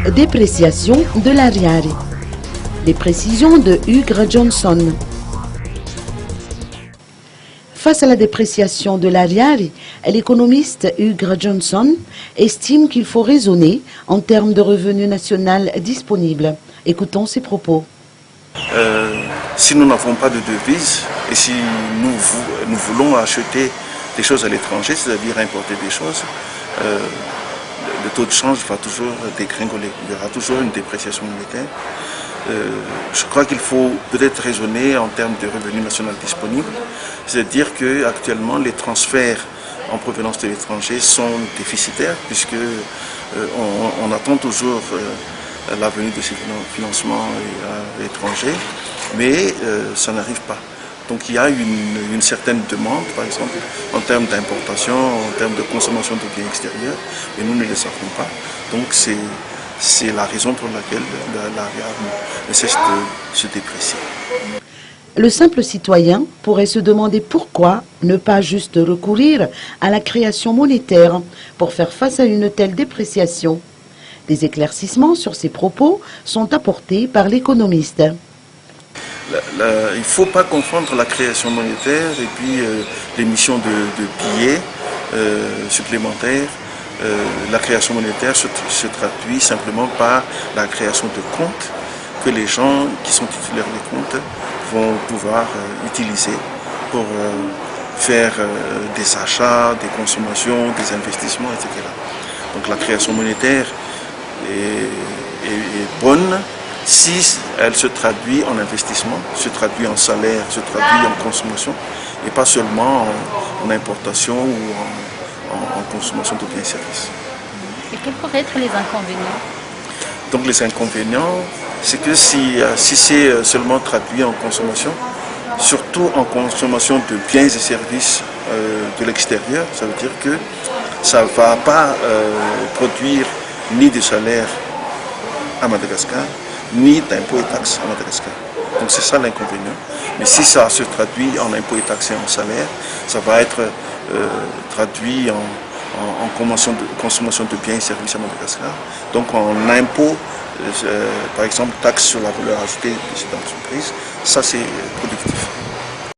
Dépréciation de l'ariary. Les précisions de Hugues Johnson. Face à la dépréciation de l'ariary, l'économiste Hugues Johnson estime qu'il faut raisonner en termes de revenu national disponible. Écoutons ses propos. Si nous n'avons pas de devise et si nous voulons acheter des choses à l'étranger, c'est-à-dire importer des choses, le taux de change va toujours dégringoler. Il y aura toujours une dépréciation monétaire. Je crois qu'il faut peut-être raisonner en termes de revenu national disponible, c'est-à-dire qu'actuellement les transferts en provenance de l'étranger sont déficitaires puisque on attend toujours la venue de ces financements à l'étranger, mais ça n'arrive pas. Donc il y a une certaine demande, par exemple, en termes d'importation, en termes de consommation de biens extérieurs, et nous ne les avons pas. Donc c'est la raison pour laquelle l'ariary ne cesse de se déprécier. Le simple citoyen pourrait se demander pourquoi ne pas juste recourir à la création monétaire pour faire face à une telle dépréciation. Des éclaircissements sur ces propos sont apportés par l'économiste. Il ne faut pas confondre la création monétaire et puis l'émission de billets supplémentaires. La création monétaire se traduit simplement par la création de comptes que les gens qui sont titulaires des comptes vont pouvoir utiliser pour faire des achats, des consommations, des investissements, etc. Donc la création monétaire est bonne si elle se traduit en investissement, se traduit en salaire, se traduit en consommation et pas seulement en importation ou en consommation de biens et services. Et quels pourraient être les inconvénients? Donc les inconvénients, c'est que si c'est seulement traduit en consommation, surtout en consommation de biens et services de l'extérieur, ça veut dire que ça ne va pas produire ni de salaire à Madagascar, ni d'impôts et taxes à Madagascar. Donc c'est ça l'inconvénient. Mais si ça se traduit en impôts et taxes et en salaire, ça va être traduit en consommation de biens et services à Madagascar. Donc en impôts, par exemple, taxes sur la valeur ajoutée de cette entreprise, ça c'est productif.